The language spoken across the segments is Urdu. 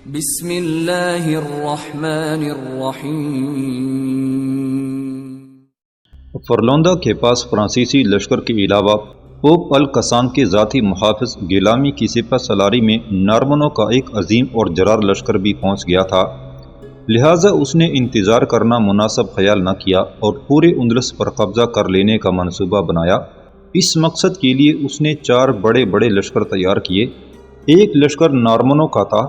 بسم اللہ الرحمن الرحیم۔ فرلوندا کے پاس فرانسیسی لشکر کے علاوہ پوپ الکسان کے ذاتی محافظ گیلامی کی سپہ سالاری میں نارمنوں کا ایک عظیم اور جرار لشکر بھی پہنچ گیا تھا، لہٰذا اس نے انتظار کرنا مناسب خیال نہ کیا اور پورے اندلس پر قبضہ کر لینے کا منصوبہ بنایا۔ اس مقصد کے لیے اس نے 4 بڑے بڑے لشکر تیار کیے۔ ایک لشکر نارمنوں کا تھا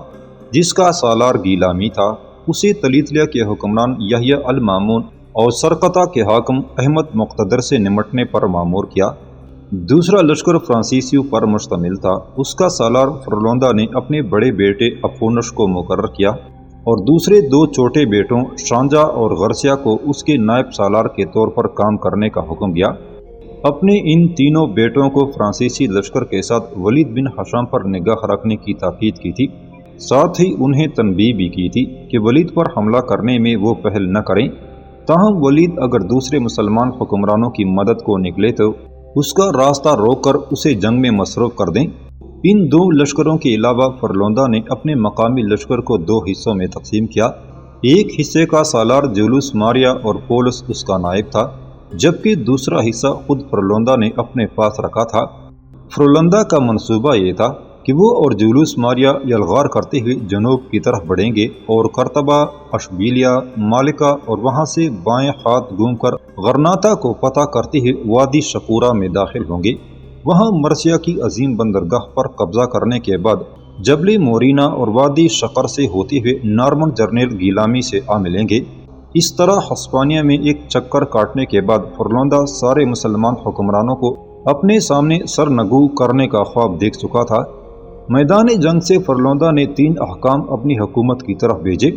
جس کا سالار گیلامی تھا، اسے تلیتلیہ کے حکمران یحییٰ المامون اور سرقطہ کے حاکم احمد مقتدر سے نمٹنے پر مامور کیا۔ دوسرا لشکر فرانسیسیوں پر مشتمل تھا، اس کا سالار فرلوندا نے اپنے بڑے بیٹے افونش کو مقرر کیا اور دوسرے 2 چھوٹے بیٹوں شانجا اور غرسیا کو اس کے نائب سالار کے طور پر کام کرنے کا حکم دیا۔ اپنے ان تینوں بیٹوں کو فرانسیسی لشکر کے ساتھ ولید بن ہشام پر نگاہ رکھنے کی تاکید کی تھی، ساتھ ہی انہیں تنبیہ بھی کی تھی کہ ولید پر حملہ کرنے میں وہ پہل نہ کریں، تاہم ولید اگر دوسرے مسلمان حکمرانوں کی مدد کو نکلے تو اس کا راستہ روک کر اسے جنگ میں مصروف کر دیں۔ ان 2 لشکروں کے علاوہ فرلوندا نے اپنے مقامی لشکر کو 2 حصوں میں تقسیم کیا۔ ایک حصے کا سالار جولوس ماریا اور پولس اس کا نائب تھا، جبکہ دوسرا حصہ خود فرلوندا نے اپنے پاس رکھا تھا۔ فرلوندا کا منصوبہ یہ تھا کہ وہ اور جولوس ماریا یلغار کرتے ہوئے جنوب کی طرف بڑھیں گے اور قرطبہ، اشبیلیہ، مالکا اور وہاں سے بائیں ہاتھ گھوم کر غرناطہ کو فتح کرتے ہوئے وادی شکورہ میں داخل ہوں گے۔ وہاں مرثیہ کی عظیم بندرگاہ پر قبضہ کرنے کے بعد جبل مورینا اور وادی شقر سے ہوتے ہوئے نارمن جرنیل گیلامی سے آ ملیں گے۔ اس طرح ہسپانیہ میں ایک چکر کاٹنے کے بعد فرلوندا سارے مسلمان حکمرانوں کو اپنے سامنے سرنگو کرنے کا خواب دیکھ چکا تھا۔ میدان جنگ سے فرلوندا نے 3 احکام اپنی حکومت کی طرف بھیجے۔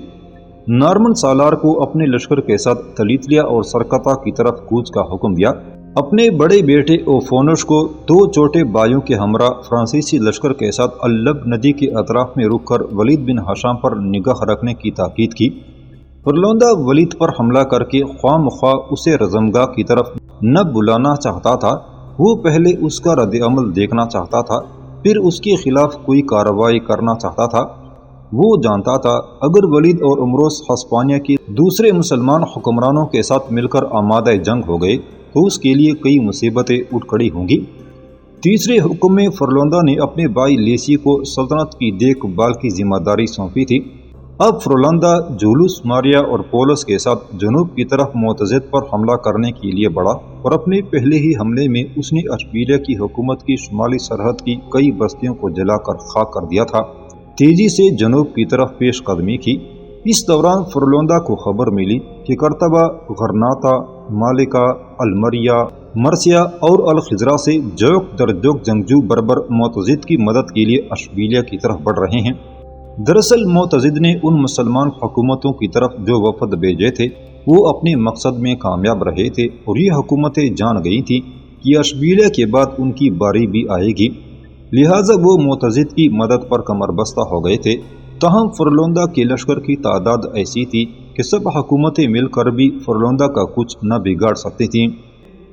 نارمن سالار کو اپنے لشکر کے ساتھ تلیتلیہ اور سرقطہ کی طرف کوچ کا حکم دیا۔ اپنے بڑے بیٹے اوفونش کو 2 چھوٹے بھائیوں کے ہمراہ فرانسیسی لشکر کے ساتھ اللب ندی کے اطراف میں رک کر ولید بن ہشام پر نگاہ رکھنے کی تاکید کی۔ فرلوندا ولید پر حملہ کر کے خواہ مخواہ اسے رزمگاہ کی طرف نہ بلانا چاہتا تھا، وہ پہلے اس کا رد عمل دیکھنا چاہتا تھا، پھر اس کے خلاف کوئی کارروائی کرنا چاہتا تھا۔ وہ جانتا تھا اگر ولید اور عمروس ہسپانیہ کے دوسرے مسلمان حکمرانوں کے ساتھ مل کر آمادہ جنگ ہو گئے تو اس کے لیے کئی مصیبتیں اٹھ کھڑی ہوں گی۔ تیسرے حکم میں فرلوندا نے اپنے بھائی لیسی کو سلطنت کی دیکھ بھال کی ذمہ داری سونپی تھی۔ اب فرلوندا جولوس ماریا اور پولس کے ساتھ جنوب کی طرف معتزد پر حملہ کرنے کے لیے بڑھا اور اپنے پہلے ہی حملے میں اس نے اشبیلیہ کی حکومت کی شمالی سرحد کی کئی بستیوں کو جلا کر خاک کر دیا تھا۔ تیزی سے جنوب کی طرف پیش قدمی کی۔ اس دوران فرلوندا کو خبر ملی کہ قرطبہ، غرناطہ، مالکا، المریہ، مرثیہ اور الخزرہ سے جوک در جوک جنگجو بربر معتزد کی مدد کے لیے اشبیلیہ کی طرف بڑھ رہے ہیں۔ دراصل معتزد نے ان مسلمان حکومتوں کی طرف جو وفد بھیجے تھے وہ اپنے مقصد میں کامیاب رہے تھے اور یہ حکومتیں جان گئی تھیں کہ اشبیلیہ کے بعد ان کی باری بھی آئے گی، لہٰذا وہ معتزد کی مدد پر کمر بستہ ہو گئے تھے۔ تاہم فرلوندا کے لشکر کی تعداد ایسی تھی کہ سب حکومتیں مل کر بھی فرلوندا کا کچھ نہ بگاڑ سکتی تھیں،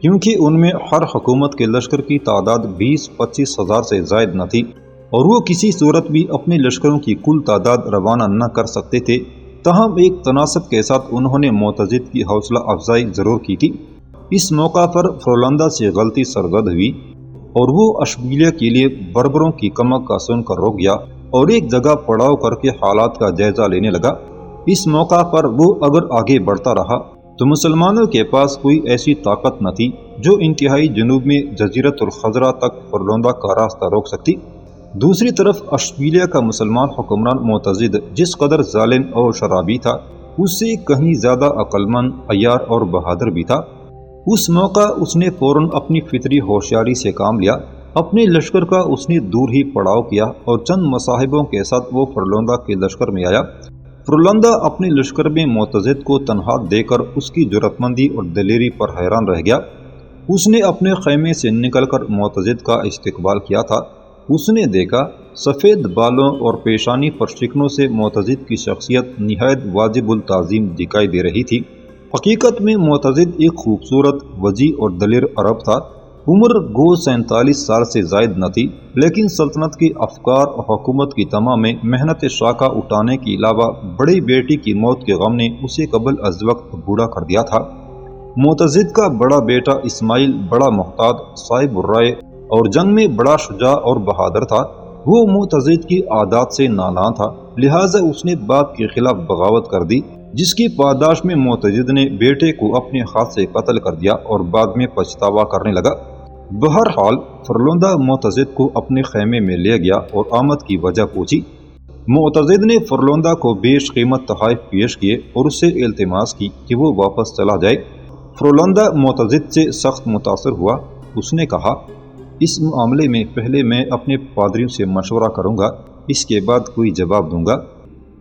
کیونکہ ان میں ہر حکومت کے لشکر کی تعداد 20-25 ہزار سے زائد نہ تھی اور وہ کسی صورت بھی اپنے لشکروں کی کل تعداد روانہ نہ کر سکتے تھے۔ تاہم ایک تناسب کے ساتھ انہوں نے معتزد کی حوصلہ افزائی ضرور کی تھی۔ اس موقع پر فرلوندا سے غلطی سرزد ہوئی اور وہ اشبیلیہ کے لیے بربروں کی کمک کا سن کر رک گیا اور ایک جگہ پڑاؤ کر کے حالات کا جائزہ لینے لگا۔ اس موقع پر وہ اگر آگے بڑھتا رہا تو مسلمانوں کے پاس کوئی ایسی طاقت نہ تھی جو انتہائی جنوب میں جزیرۃ الخضرہ تک فرلوندا کا راستہ روک سکتی۔ دوسری طرف اشبیلیہ کا مسلمان حکمران معتزد جس قدر ظالم اور شرابی تھا اس سے کہیں زیادہ عقلمند، عیار اور بہادر بھی تھا۔ اس موقع اس نے فوراً اپنی فطری ہوشیاری سے کام لیا۔ اپنے لشکر کا اس نے دور ہی پڑاؤ کیا اور چند مصاحبوں کے ساتھ وہ فرلوندا کے لشکر میں آیا۔ فرلوندا اپنے لشکر میں معتزد کو تنہا دے کر اس کی جرأت مندی اور دلیری پر حیران رہ گیا۔ اس نے اپنے خیمے سے نکل کر معتزد کا استقبال کیا تھا۔ اس نے دیکھا سفید بالوں اور پیشانی پر شکنوں سے معتزد کی شخصیت نہایت واجب التعظیم دکھائی دے رہی تھی۔ حقیقت میں معتزد ایک خوبصورت، وسیع اور دلیر عرب تھا۔ عمر گو 47 سال سے زائد نہ تھی، لیکن سلطنت کے افکار اور حکومت کی تمام میں محنت شاخہ اٹھانے کے علاوہ بڑی بیٹی کی موت کے غم نے اسے قبل از وقت بوڑھا کر دیا تھا۔ معتضد کا بڑا بیٹا اسماعیل بڑا محتاط، صاحب الرائے اور جنگ میں بڑا شجاع اور بہادر تھا۔ وہ معتضد کی عادات سے نادان تھا، لہٰذا اس نے باپ کے خلاف بغاوت کر دی، جس کی پاداش میں معتضد نے بیٹے کو اپنے ہاتھ سے قتل کر دیا اور بعد میں پچھتاوا کرنے لگا۔ بہرحال فرلندہ معتضد کو اپنے خیمے میں لے گیا اور آمد کی وجہ پوچھی۔ معتضد نے فرلندہ کو بیش قیمت تحائف پیش کیے اور اس سے التماس کی کہ وہ واپس چلا جائے۔ فرلندہ معتضد سے سخت متاثر ہوا۔ اس نے کہا، اس معاملے میں پہلے میں اپنے پادریوں سے مشورہ کروں گا، اس کے بعد کوئی جواب دوں گا۔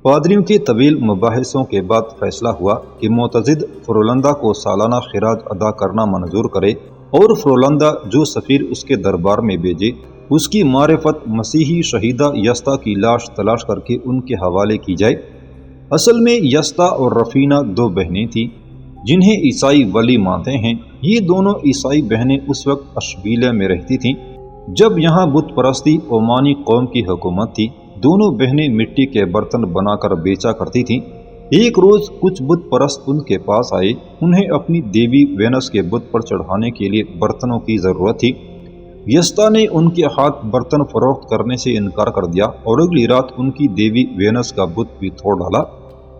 پادریوں کے طویل مباحثوں کے بعد فیصلہ ہوا کہ معتضد فرلندہ کو سالانہ خراج ادا کرنا منظور کرے اور فرلندہ جو سفیر اس کے دربار میں بھیجے، اس کی معرفت مسیحی شہیدہ یستا کی لاش تلاش کر کے ان کے حوالے کی جائے۔ اصل میں یستا اور رفینہ دو بہنیں تھیں جنہیں عیسائی ولی مانتے ہیں۔ یہ دونوں عیسائی بہنیں اس وقت اشبیلیہ میں رہتی تھیں جب یہاں بت پرستی عمانی قوم کی حکومت تھی۔ دونوں بہنیں مٹی کے برتن بنا کر بیچا کرتی تھیں۔ ایک روز کچھ بت پرست ان کے پاس آئے، انہیں اپنی دیوی وینس کے بت پر چڑھانے کے لیے برتنوں کی ضرورت تھی۔ یستا نے ان کے ہاتھ برتن فروخت کرنے سے انکار کر دیا اور اگلی رات ان کی دیوی وینس کا بت بھی توڑ ڈالا۔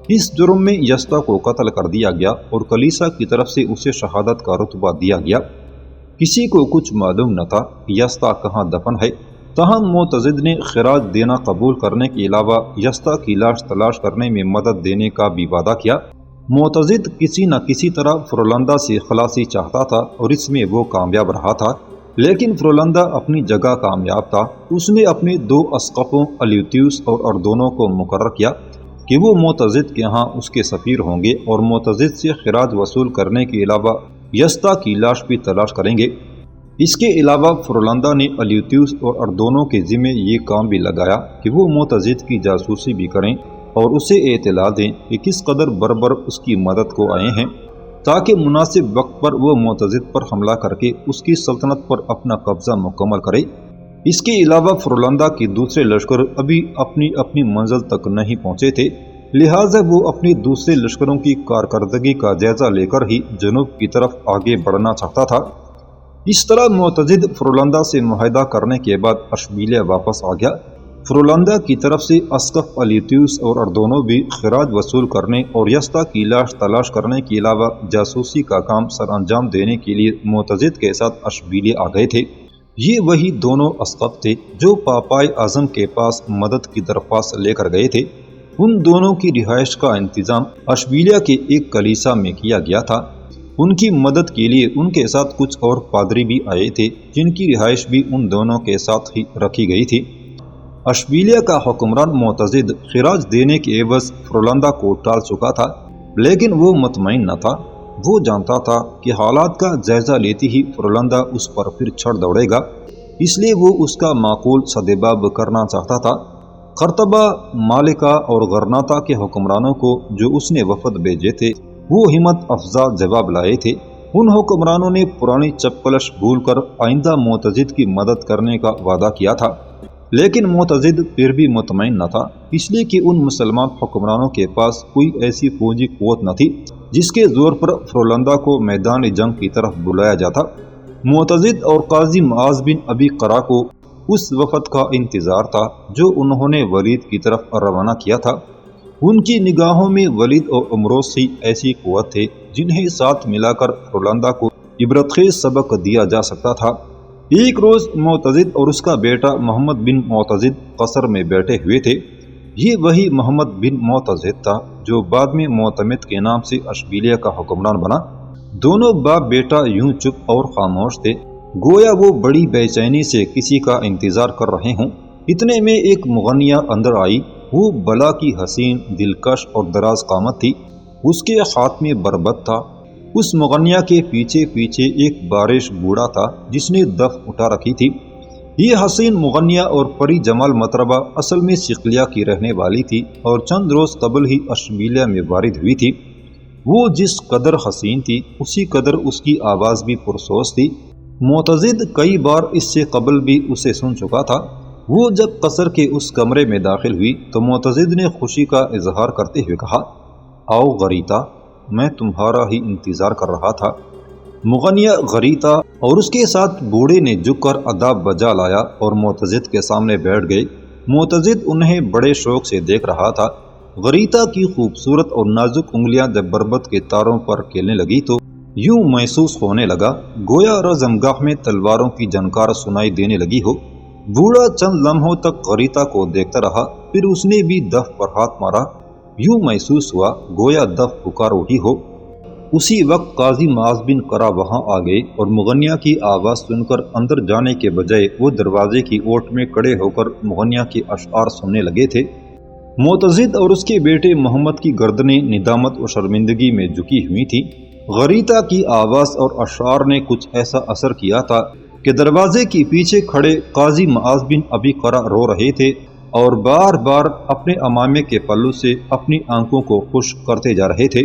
اس جرم میں یستا کو قتل کر دیا گیا اور کلیسا کی طرف سے اسے شہادت کا رتبہ دیا گیا۔ کسی کو کچھ معلوم نہ تھا کہ یستا کہاں دفن ہے، تاہم معتضد نے خراج دینا قبول کرنے کے علاوہ یستا کی لاش تلاش کرنے میں مدد دینے کا بھی وعدہ کیا۔ معتضد کسی نہ کسی طرح فرلندہ سے خلاصی چاہتا تھا اور اس میں وہ کامیاب رہا تھا، لیکن فرلندہ اپنی جگہ کامیاب تھا۔ اس نے اپنے 2 اسقفوں الیوتیوس اور اردونوں کو مقرر کیا کہ وہ معتضد کے ہاں اس کے سفیر ہوں گے اور معتضد سے خراج وصول کرنے کے علاوہ یستا کی لاش بھی تلاش کریں گے۔ اس کے علاوہ فرلندہ نے الیوتیوس اور اردونوں کے ذمے یہ کام بھی لگایا کہ وہ معتضد کی جاسوسی بھی کریں اور اسے اطلاع دیں کہ کس قدر بربر اس کی مدد کو آئے ہیں، تاکہ مناسب وقت پر وہ معتضد پر حملہ کر کے اس کی سلطنت پر اپنا قبضہ مکمل کرے۔ اس کے علاوہ فرلندہ کے دوسرے لشکر ابھی اپنی منزل تک نہیں پہنچے تھے، لہٰذا وہ اپنی دوسرے لشکروں کی کارکردگی کا جائزہ لے کر ہی جنوب کی طرف آگے بڑھنا چاہتا تھا۔ اس طرح معتضد فرلندہ سے معاہدہ کرنے کے بعد اشبیلیہ واپس آ گیا۔ فرلندہ کی طرف سے اسقف الیوتیوس اور اردونوں بھی خراج وصول کرنے اور یستا کی لاش تلاش کرنے کے علاوہ جاسوسی کا کام سر انجام دینے کے لیے معتضد کے ساتھ اشبیلیہ آ گئے تھے۔ یہ وہی دونوں اسقف تھے جو پاپائے اعظم کے پاس مدد کی درخواست لے کر گئے تھے۔ ان دونوں کی رہائش کا انتظام اشبیلیہ کے ایک کلیسا میں کیا گیا تھا۔ ان کی مدد کے لیے ان کے ساتھ کچھ اور پادری بھی آئے تھے جن کی رہائش بھی ان دونوں کے ساتھ ہی رکھی گئی تھی۔ اشبیلیہ کا حکمران معتضد خراج دینے کے عوض فرلندہ کو ٹال چکا تھا، لیکن وہ مطمئن نہ تھا۔ وہ جانتا تھا کہ حالات کا جائزہ لیتی ہی فرلندہ اس پر پھر چھڑ دوڑے گا، اس لیے وہ اس کا معقول سدباب کرنا چاہتا تھا۔ قرطبہ، مالکہ اور غرناطہ کے حکمرانوں کو جو اس نے وفد بھیجے تھے وہ ہمت افزا جواب لائے تھے۔ ان حکمرانوں نے پرانی چپکلش بھول کر آئندہ معتضد کی مدد کرنے کا وعدہ کیا تھا، لیکن معتضد پھر بھی مطمئن نہ تھا، اس لیے کہ ان مسلمان حکمرانوں کے پاس کوئی ایسی فوجی قوت نہ تھی جس کے زور پر فرلندہ کو میدان جنگ کی طرف بلایا جاتا۔ معتضد اور قاضی معاذ بن ابی قرہ کو اس وفد کا انتظار تھا جو انہوں نے ولید کی طرف روانہ کیا تھا۔ ان کی نگاہوں میں ولید اور امروز ہی ایسی قوت تھے جنہیں ساتھ ملا کر فرلندہ کو عبرت خیز سبق دیا جا سکتا تھا۔ ایک روز معتضد اور اس کا بیٹا محمد بن معتضد قصر میں بیٹھے ہوئے تھے۔ یہ وہی محمد بن معتضد تھا جو بعد میں معتمد کے نام سے اشبیلیہ کا حکمران بنا۔ دونوں باپ بیٹا یوں چپ اور خاموش تھے گویا وہ بڑی بے چینی سے کسی کا انتظار کر رہے ہوں۔ اتنے میں ایک مغنیہ اندر آئی۔ وہ بلا کی حسین، دلکش اور دراز قامت تھی۔ اس کے ہاتھ میں بربط تھا۔ اس مغنیہ کے پیچھے پیچھے ایک بارش بوڑھا تھا جس نے دف اٹھا رکھی تھی۔ یہ حسین مغنیہ اور پری جمال مطربہ اصل میں صقلیہ کی رہنے والی تھی اور چند روز قبل ہی اشبیلیہ میں وارد ہوئی تھی۔ وہ جس قدر حسین تھی اسی قدر اس کی آواز بھی پرسوز تھی۔ معتضد کئی بار اس سے قبل بھی اسے سن چکا تھا۔ وہ جب قصر کے اس کمرے میں داخل ہوئی تو معتضد نے خوشی کا اظہار کرتے ہوئے کہا، آؤ غریتا، میں تمہارا ہی انتظار کر رہا تھا۔ مغنیہ غریتا اور اس کے ساتھ بوڑھے نے جھک کر اداب بجا لایا اور معتضد کے سامنے بیٹھ گئے۔ معتضد انہیں بڑے شوق سے دیکھ رہا تھا۔ غریتا کی خوبصورت اور نازک انگلیاں جب بربط کے تاروں پر کھیلنے لگی تو یوں محسوس ہونے لگا گویا رزمگاہ میں تلواروں کی جھنکار سنائی دینے لگی ہو۔ بوڑھا چند لمحوں تک غریتا کو دیکھتا رہا، پھر اس نے بھی دف پر ہاتھ مارا۔ یوں محسوس ہوا گویا دف پکار اٹھی ہو۔ اسی وقت قاضی معاذ بن قرہ وہاں آ گئے اور مغنیہ کی آواز سن کر اندر جانے کے بجائے وہ دروازے کی اوٹ میں کھڑے ہو کر مغنیہ کے اشعار سننے لگے تھے۔ معتضد اور اس کے بیٹے محمد کی گردنیں ندامت اور شرمندگی میں جھکی ہوئی تھیں۔ غریتا کی آواز اور اشعار نے کچھ ایسا اثر کیا تھا کہ دروازے کے پیچھے کھڑے قاضی معاذ بن ابی قرہ رو رہے تھے اور بار بار اپنے عمامے کے پلو سے اپنی آنکھوں کو خشک کرتے جا رہے تھے۔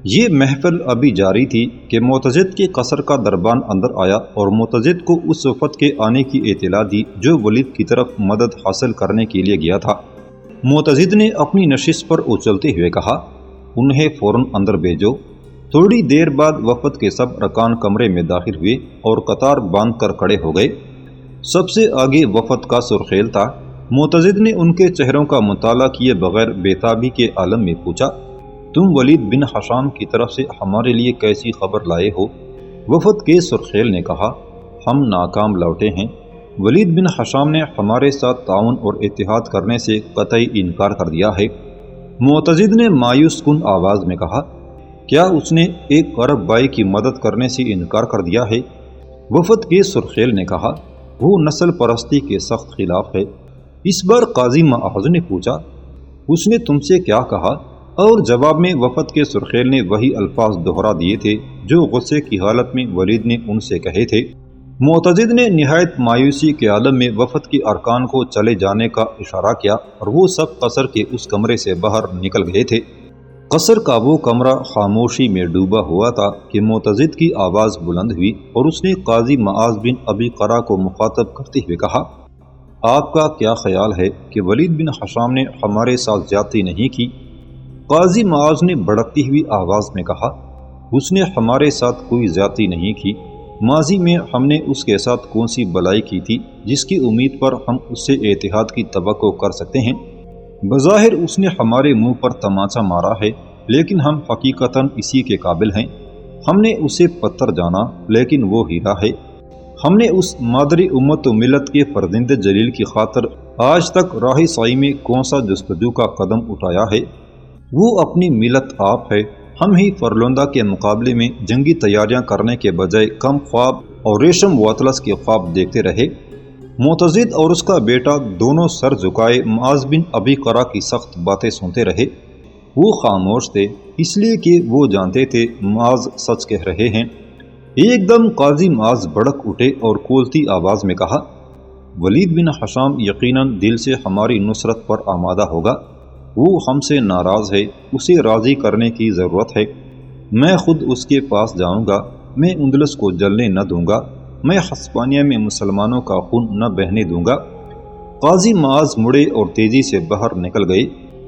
یہ محفل ابھی جاری تھی کہ معتضد کے قصر کا دربان اندر آیا اور معتضد کو اس وفد کے آنے کی اطلاع دی جو ولید کی طرف مدد حاصل کرنے کے لیے گیا تھا۔ معتضد نے اپنی نشست پر اچھلتے ہوئے کہا، انہیں فوراً اندر بھیجو۔ تھوڑی دیر بعد وفد کے سب ارکان کمرے میں داخل ہوئے اور قطار باندھ کر کھڑے ہو گئے۔ سب سے آگے وفد کا سرخیل تھا۔ معتضد نے ان کے چہروں کا مطالعہ کیے بغیر بےتابی کے عالم میں پوچھا، تم ولید بن حشام کی طرف سے ہمارے لیے کیسی خبر لائے ہو؟ وفد کے سرخیل نے کہا، ہم ناکام لوٹے ہیں۔ ولید بن حشام نے ہمارے ساتھ تعاون اور اتحاد کرنے سے قطعی انکار کر دیا ہے۔ معتضد نے مایوس کن آواز میں کہا، کیا اس نے ایک عرب بھائی کی مدد کرنے سے انکار کر دیا ہے؟ وفد کے سرخیل نے کہا، وہ نسل پرستی کے سخت خلاف ہے۔ اس بار قاضی معاذ نے پوچھا، اس نے تم سے کیا کہا؟ اور جواب میں وفد کے سرخیل نے وہی الفاظ دہرا دیے تھے جو غصے کی حالت میں ولید نے ان سے کہے تھے۔ معتضد نے نہایت مایوسی کے عالم میں وفد کے ارکان کو چلے جانے کا اشارہ کیا اور وہ سب قصر کے اس کمرے سے باہر نکل گئے تھے۔ قصر کا وہ کمرہ خاموشی میں ڈوبا ہوا تھا کہ معتضد کی آواز بلند ہوئی اور اس نے قاضی معاذ بن ابی قرہ کو مخاطب کرتے ہوئے کہا، آپ کا کیا خیال ہے کہ ولید بن حشام نے ہمارے ساتھ زیادتی نہیں کی؟ قاضی معاذ نے بھڑکتی ہوئی آواز میں کہا، اس نے ہمارے ساتھ کوئی زیادتی نہیں کی۔ ماضی میں ہم نے اس کے ساتھ کون سی بلائی کی تھی جس کی امید پر ہم اس سے اتحاد کی توقع کر سکتے ہیں؟ بظاہر اس نے ہمارے منہ پر تماچا مارا ہے، لیکن ہم حقیقتاً اسی کے قابل ہیں۔ ہم نے اسے پتھر جانا، لیکن وہ ہیرا ہے۔ ہم نے اس مادری امت و ملت کے فرزند جلیل کی خاطر آج تک راہ سعی میں کون سا جستجو کا قدم اٹھایا ہے؟ وہ اپنی ملت آپ ہے۔ ہم ہی فرلوندہ کے مقابلے میں جنگی تیاریاں کرنے کے بجائے کم خواب اور ریشم و اطلس کے خواب دیکھتے رہے۔ معتضد اور اس کا بیٹا دونوں سر جھکائے معاذ بن ابی قرہ کی سخت باتیں سنتے رہے۔ وہ خاموش تھے اس لیے کہ وہ جانتے تھے معاذ سچ کہہ رہے ہیں۔ ایک دم قاضی معاذ بھڑک اٹھے اور کھولتی آواز میں کہا، ولید بن حشام یقیناً دل سے ہماری نصرت پر آمادہ ہوگا۔ وہ ہم سے ناراض ہے، اسے راضی کرنے کی ضرورت ہے۔ میں خود اس کے پاس جاؤں گا، میں اندلس کو جلنے نہ دوں گا، میں ہسپانیہ میں مسلمانوں کا خون نہ بہنے دوں گا۔ قاضی معاذ مڑے اور تیزی سے باہر نکل گئے۔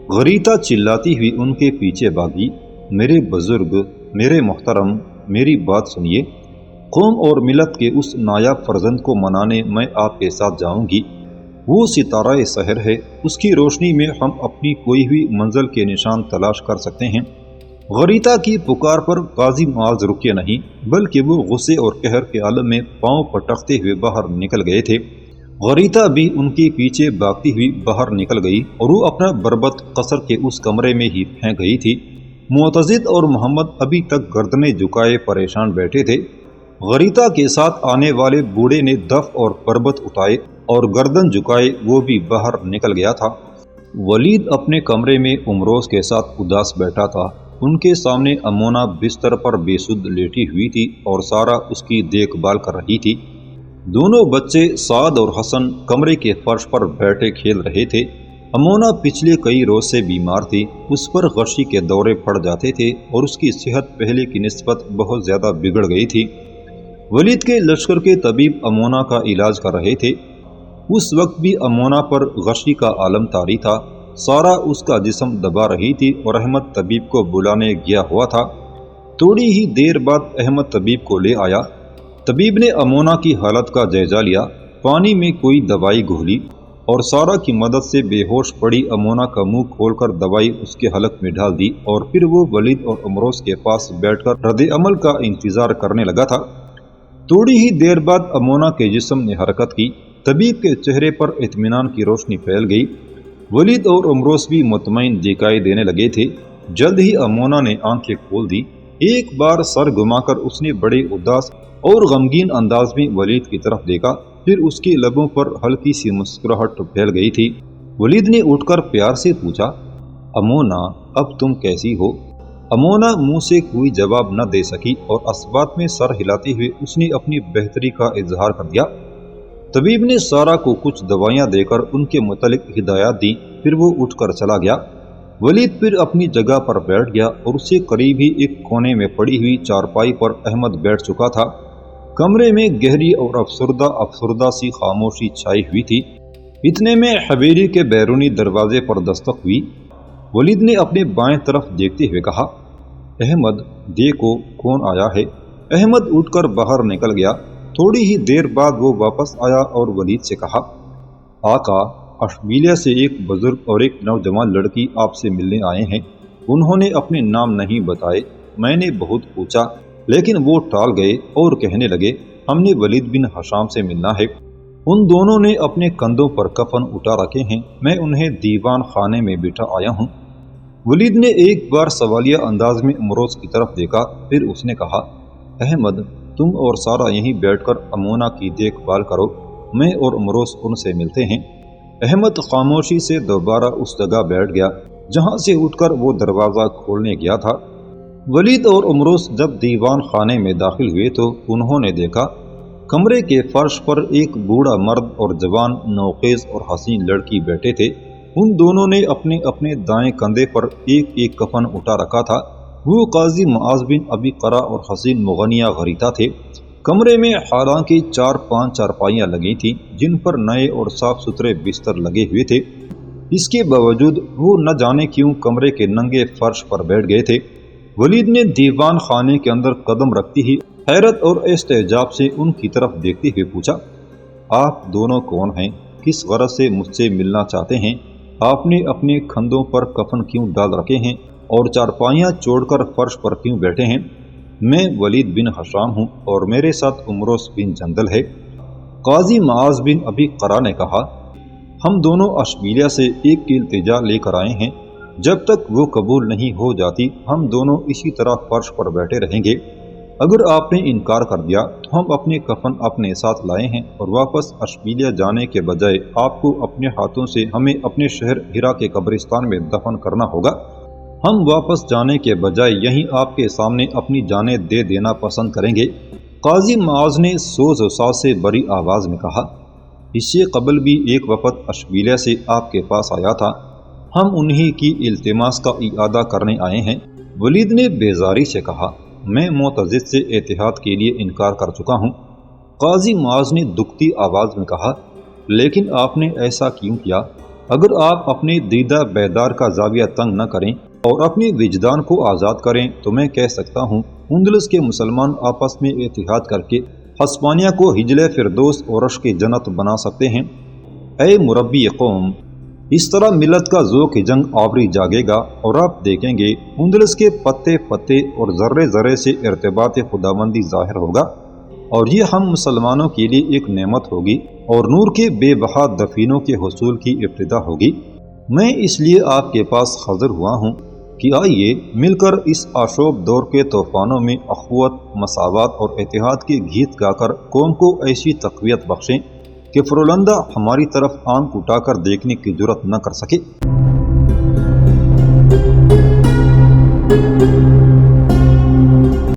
غریتا چلاتی ہوئی ان کے پیچھے بھاگی، میرے بزرگ، میرے محترم، میری بات سنیے۔ قوم اور ملت کے اس نایاب فرزند کو منانے میں آپ کے ساتھ جاؤں گی۔ وہ ستارہ سحر ہے، اس کی روشنی میں ہم اپنی کوئی ہوئی منزل کے نشان تلاش کر سکتے ہیں۔ غریتا کی پکار پر قاضی معاذ رکے نہیں، بلکہ وہ غصے اور قہر کے عالم میں پاؤں پٹکتے ہوئے باہر نکل گئے تھے۔ غریتا بھی ان کے پیچھے بھاگتی ہوئی باہر نکل گئی اور وہ اپنا بربط قصر کے اس کمرے میں ہی پھینک گئی تھی۔ معتضد اور محمد ابھی تک گردنیں جھکائے پریشان بیٹھے تھے۔ غریتا کے ساتھ آنے والے بوڑھے نے دف اور بربط اٹھائے اور گردن جھکائے وہ بھی باہر نکل گیا تھا۔ ولید اپنے کمرے میں امروز کے ساتھ اداس بیٹھا تھا۔ ان کے سامنے امونہ بستر پر بے سدھ لیٹی ہوئی تھی اور سارا اس کی دیکھ بھال کر رہی تھی۔ دونوں بچے سعد اور حسن کمرے کے فرش پر بیٹھے کھیل رہے تھے۔ امونہ پچھلے کئی روز سے بیمار تھی، اس پر غشی کے دورے پڑ جاتے تھے اور اس کی صحت پہلے کی نسبت بہت زیادہ بگڑ گئی تھی۔ ولید کے لشکر کے طبیب امونہ کا علاج کر رہے تھے۔ اس وقت بھی امونہ پر غشی کا عالم طاری تھا۔ سارا اس کا جسم دبا رہی تھی اور احمد طبیب کو بلانے گیا ہوا تھا۔ تھوڑی ہی دیر بعد احمد طبیب کو لے آیا۔ طبیب نے امونہ کی حالت کا جائزہ لیا، پانی میں کوئی دوائی گھولی اور سارا کی مدد سے بے ہوش پڑی امونہ کا منہ کھول کر دوائی اس کے حلق میں ڈال دی، اور پھر وہ ولید اور امروز کے پاس بیٹھ کر رد عمل کا انتظار کرنے لگا تھا۔ تھوڑی ہی دیر بعد امونہ کے جسم نے حرکت کی۔ طبیب کے چہرے پر اطمینان کی روشنی پھیل گئی۔ ولید اور امروز بھی مطمئن دکھائی دینے لگے تھے۔ جلد ہی امونہ نے آنکھیں کھول دی۔ ایک بار سر گھما کر اس نے بڑے اداس اور غمگین انداز میں ولید کی طرف دیکھا، پھر اس کے لبوں پر ہلکی سی مسکراہٹ پھیل گئی تھی۔ ولید نے اٹھ کر پیار سے پوچھا، امونہ اب تم کیسی ہو؟ امونہ منہ سے کوئی جواب نہ دے سکی اور اسبات میں سر ہلاتے ہوئے اس نے اپنی بہتری کا اظہار کر دیا۔ طبیب نے سارا کو کچھ دوائیاں دے کر ان کے متعلق ہدایات دی، پھر وہ اٹھ کر چلا گیا۔ ولید پھر اپنی جگہ پر بیٹھ گیا اور اس سے قریب ہی ایک کونے میں پڑی ہوئی چارپائی پر احمد بیٹھ چکا تھا۔ کمرے میں گہری اور افسردہ سی خاموشی چھائی ہوئی تھی۔ اتنے میں حویلی کے بیرونی دروازے پر دستک ہوئی۔ ولید نے اپنے بائیں طرف دیکھتے ہوئے کہا، احمد دیکھو کون آیا ہے۔ احمد اٹھ کر باہر نکل گیا۔ تھوڑی ہی دیر بعد وہ واپس آیا اور ولید سے کہا، آقا، اشبیلیہ سے ایک بزرگ اور ایک نوجوان لڑکی آپ سے ملنے آئے ہیں۔ انہوں نے اپنے نام نہیں بتائے۔ میں نے بہت پوچھا لیکن وہ ٹال گئے اور کہنے لگے ہم نے ولید بن ہشام سے ملنا ہے۔ ان دونوں نے اپنے کندھوں پر کفن اٹھا رکھے ہیں۔ میں انہیں دیوان خانے میں بٹھا آیا ہوں۔ ولید نے ایک بار سوالیہ انداز میں امروز کی طرف دیکھا، پھر اس نے کہا، احمد تم اور سارا یہیں بیٹھ کر امونہ کی دیکھ بھال کرو، میں اور امروز ان سے ملتے ہیں۔ احمد خاموشی سے دوبارہ اس جگہ بیٹھ گیا جہاں سے اٹھ کر وہ دروازہ کھولنے گیا تھا۔ ولید اور امروز جب دیوان خانے میں داخل ہوئے تو انہوں نے دیکھا کمرے کے فرش پر ایک بوڑھا مرد اور جوان نوخیز اور حسین لڑکی بیٹھے تھے۔ ان دونوں نے اپنے اپنے دائیں کندھے پر ایک ایک کفن اٹھا رکھا تھا۔ وہ قاضی معاذ بن ابی قرہ اور حسین مغنیہ غریتا تھے۔ کمرے میں حالانکہ 4-5 چارپائیاں لگی تھیں جن پر نئے اور صاف ستھرے بستر لگے ہوئے تھے۔ اس کے باوجود وہ نہ جانے کیوں کمرے کے ننگے فرش پر بیٹھ گئے تھے۔ ولید نے دیوان خانے کے اندر قدم رکھتی ہی حیرت اور استعجاب سے ان کی طرف دیکھتے ہوئے پوچھا، آپ دونوں کون ہیں؟ کس غرض سے مجھ سے ملنا چاہتے ہیں؟ آپ نے اپنے کندھوں پر کفن کیوں ڈال رکھے ہیں اور چارپائیاں چھوڑ کر فرش پر کیوں بیٹھے ہیں؟ میں ولید بن ہشام ہوں اور میرے ساتھ امروز بن جندل ہے۔ قاضی معاذ بن ابی قرہ نے کہا، ہم دونوں اشبیلیہ سے ایک کی التجا لے کر آئے ہیں۔ جب تک وہ قبول نہیں ہو جاتی ہم دونوں اسی طرح فرش پر بیٹھے رہیں گے۔ اگر آپ نے انکار کر دیا تو ہم اپنے کفن اپنے ساتھ لائے ہیں اور واپس اشبیلیہ جانے کے بجائے آپ کو اپنے ہاتھوں سے ہمیں اپنے شہر ہرا کے قبرستان میں دفن کرنا ہوگا۔ ہم واپس جانے کے بجائے یہیں آپ کے سامنے اپنی جانیں دے دینا پسند کریں گے۔ قاضی معاذ نے سوز و ساز سے بڑی آواز میں کہا، اس سے قبل بھی ایک وفد اشبیلیہ سے آپ کے پاس آیا تھا، ہم انہی کی التماس کا اعادہ کرنے آئے ہیں۔ ولید نے بیزاری سے کہا، میں معتضد سے اتحاد کے لیے انکار کر چکا ہوں۔ قاضی معاذ نے دکھتی آواز میں کہا، لیکن آپ نے ایسا کیوں کیا؟ اگر آپ اپنے دیدہ بیدار کا زاویہ تنگ نہ کریں اور اپنے وجدان کو آزاد کریں تو میں کہہ سکتا ہوں اندلس کے مسلمان آپس میں اتحاد کر کے ہسپانیہ کو حجل فردوس اور عرش کی جنت بنا سکتے ہیں۔ اے مربی قوم، اس طرح ملت کا ذوق جنگ آوری جاگے گا اور آپ دیکھیں گے اندلس کے پتے پتے اور ذرے ذرے سے ارتباط خداوندی ظاہر ہوگا، اور یہ ہم مسلمانوں کے لیے ایک نعمت ہوگی اور نور کے بے بہا دفینوں کے حصول کی ابتدا ہوگی۔ میں اس لیے آپ کے پاس حاضر ہوا ہوں کہ آئیے مل کر اس آشوب دور کے طوفانوں میں اخوت، مساوات اور اتحاد کے گیت گا کر قوم کو ایسی تقویت بخشیں کہ فرولندہ ہماری طرف آنکھ اٹھا کر دیکھنے کی جرت نہ کر سکے۔